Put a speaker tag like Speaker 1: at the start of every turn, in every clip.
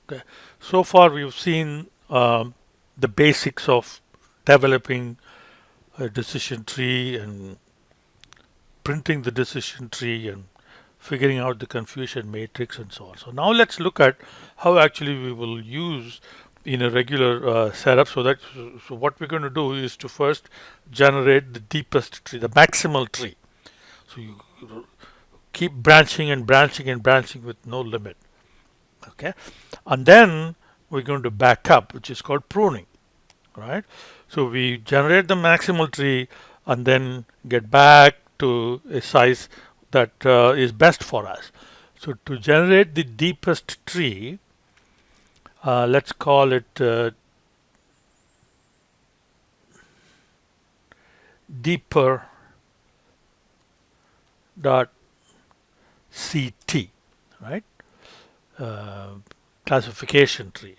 Speaker 1: Okay. So far we've seen the basics of developing a decision tree and printing the decision tree and figuring out the confusion matrix and so on. So now let's look at how actually we will use in a regular setup. So what we're going to do is to first generate the deepest tree, the maximal tree. So you keep branching and branching and branching with no limit. Okay, and then we're going to back up, which is called pruning. Right. So we generate the maximal tree and then get back to a size that is best for us. So to generate the deepest tree, let's call it deeper dot ct, right? Uh, Classification tree,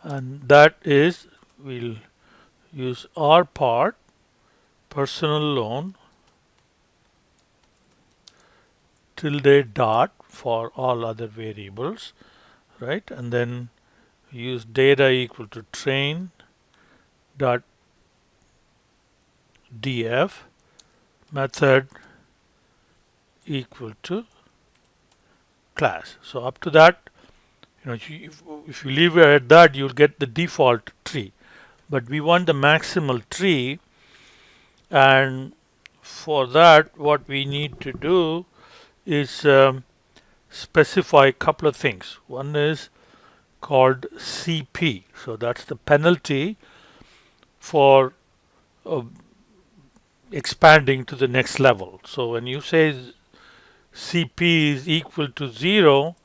Speaker 1: and that is we'll use R part personal loan tilde dot for all other variables, right? And then use data equal to train dot df method equal to class. So up to that, if you leave it at that, you'll get the default tree. But we want the maximal tree, and for that, what we need to do is specify a couple of things. One is called CP. So that's the penalty for uh, expanding to the next level. So when you say CP is equal to 0,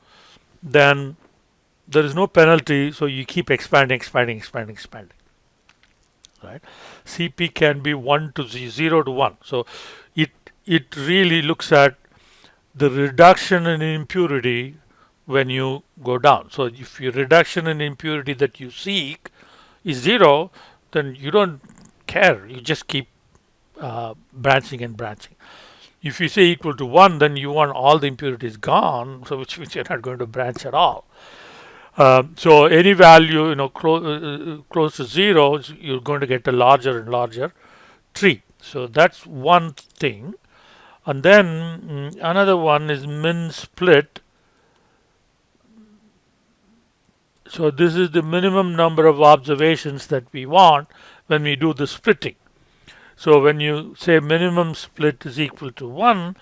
Speaker 1: then there is no penalty, so you keep expanding, expanding, expanding, expanding. Right? CP can be 1 to 0 to 1. So it it really looks at the reduction in impurity when you go down. So if your reduction in impurity that you seek is 0, then you don't care. You just keep branching and branching. If you say equal to 1, then you want all the impurities gone, so which means you're not going to branch at all. So any value, close to 0, you're going to get a larger and larger tree. So that's one thing. And then another one is min split. So this is the minimum number of observations that we want when we do the splitting. So when you say minimum split is equal to 1,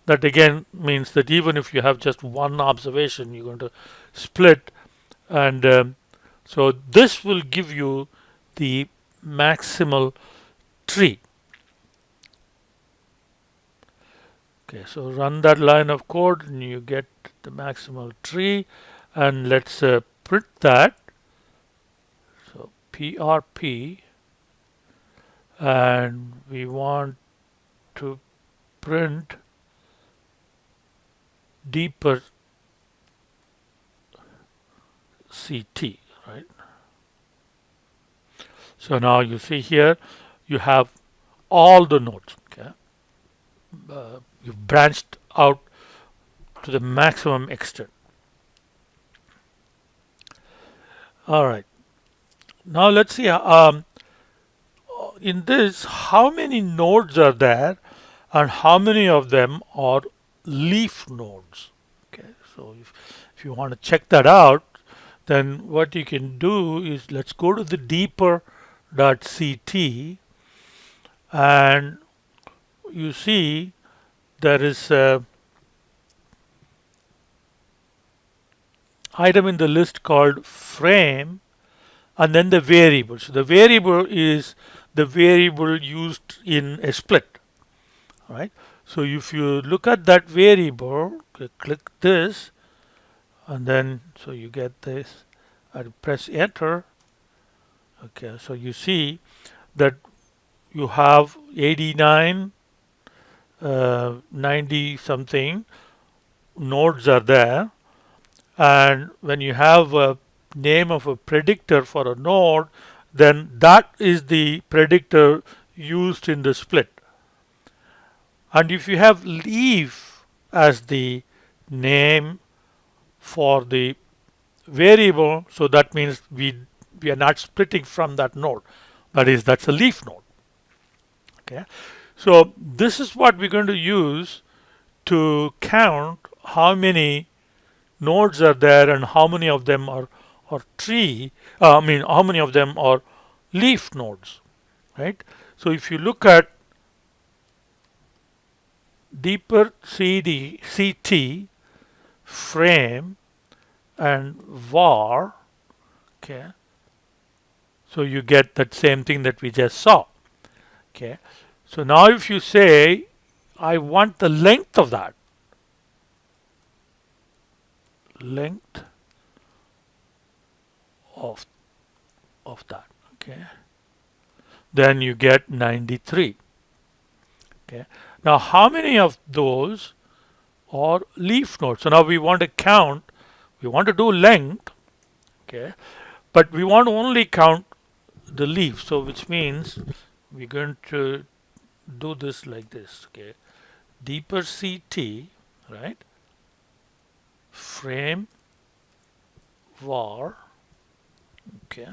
Speaker 1: that again means that even if you have just one observation, you're going to split. And so this will give you the maximal tree. Okay, so run that line of code and you get the maximal tree. And let's print that. So PRP, and we want to print deeper CT, right? So now you see here you have all the nodes. Okay, you've branched out to the maximum extent. All right. Now let's see. In this, how many nodes are there, and how many of them are leaf nodes? Okay. So if you want to check that out, then what you can do is let's go to the deeper.ct, and you see there is a item in the list called frame and then the variable. So the variable is the variable used in a split. All right. So if you look at that variable, click this, and then so you get this, and press enter. Okay. So you see that you have 89, 90 something nodes are there, and when you have a name of a predictor for a node, then that is the predictor used in the split. And if you have leaf as the name for the variable, so that means we are not splitting from that node. That's a leaf node. Okay, so this is what we're going to use to count how many nodes are there and how many of them are tree. How many of them are leaf nodes, right? So if you look at deeper CT frame and var, okay, so you get that same thing that we just saw. Okay, so now if you say I want the length of that, length of that, okay, then you get 93. Okay, now how many of those are leaf nodes? So now we want to count, we want to do length, okay, but we want to only count the leaf. So which means we're going to do this like this. Okay, deeper CT, right, frame var, okay,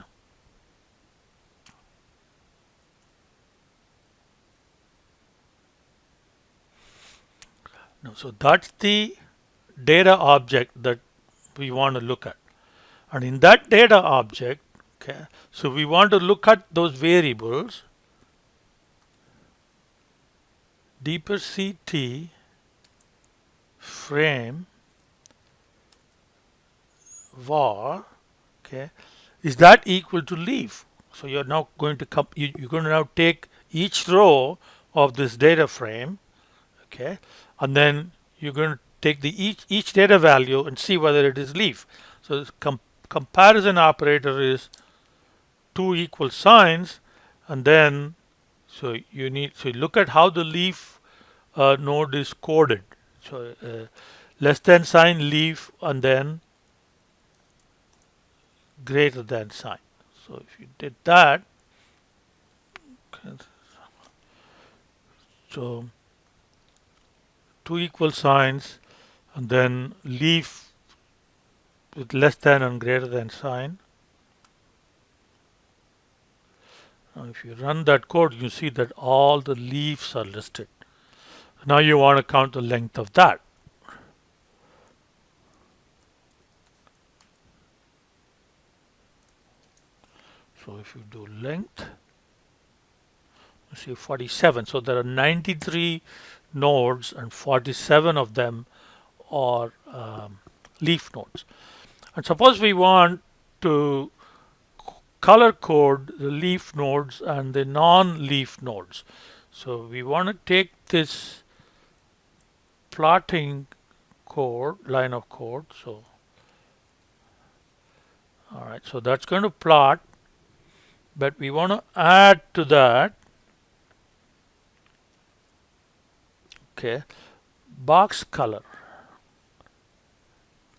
Speaker 1: now so that's the data object that we want to look at, and in that data object, okay, so we want to look at those variables deeper CT frame var, okay, is that equal to leaf? So you're now going to you're going to now take each row of this data frame, okay, and then you're going to take the each data value and see whether it is leaf. So this comparison operator is two equal signs, and then so you look at how the leaf node is coded. So less than sign leaf and then greater than sign. So if you did that, so two equal signs and then leaf with less than and greater than sign. Now if you run that code, you see that all the leaves are listed. Now you want to count the length of that. So if you do length, you see 47. So there are 93 nodes and 47 of them are leaf nodes. And suppose we want to color code the leaf nodes and the non-leaf nodes. So we want to take this plotting code, line of code. So, all right, so that's going to plot, but we want to add to that, okay, box color.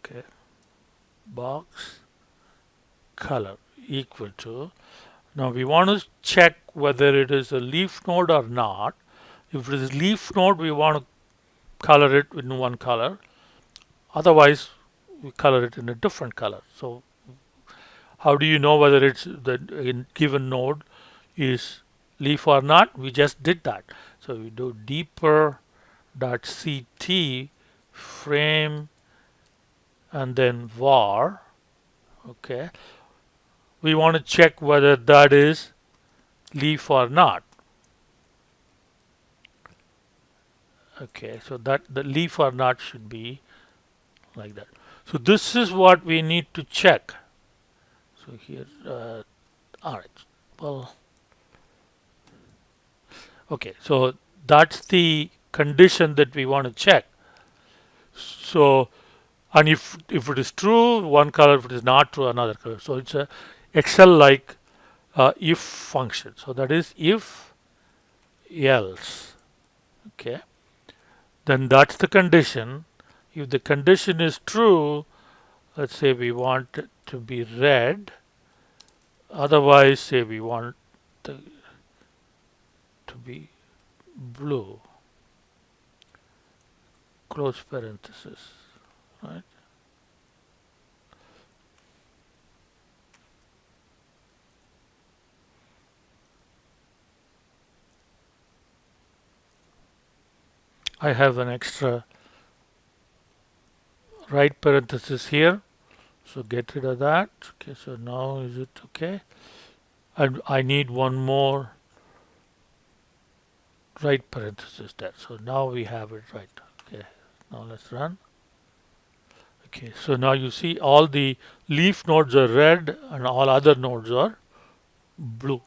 Speaker 1: Okay, box color equal to, now we want to check whether it is a leaf node or not. If it is leaf node, we want to color it in one color. Otherwise, we color it in a different color. So how do you know whether it's the given node is leaf or not? We just did that. So we do deeper dot ct frame and then var. Okay, we want to check whether that is leaf or not. Okay, so that the leaf or not should be like that. So this is what we need to check. So here, all right, well, okay, so that's the condition that we want to check. So, and if it is true, one color; if it is not true, another color. So it's a Excel like if function. So that is if else. Okay, then that's the condition. If the condition is true, let's say we want it to be red. Otherwise, say we want the, to be blue. Close parenthesis, right? I have an extra right parenthesis here, so get rid of that. Okay, so now is it okay? And I need one more right parenthesis there. So now we have it right. Okay, now let's run. Okay, so now you see all the leaf nodes are red and all other nodes are blue.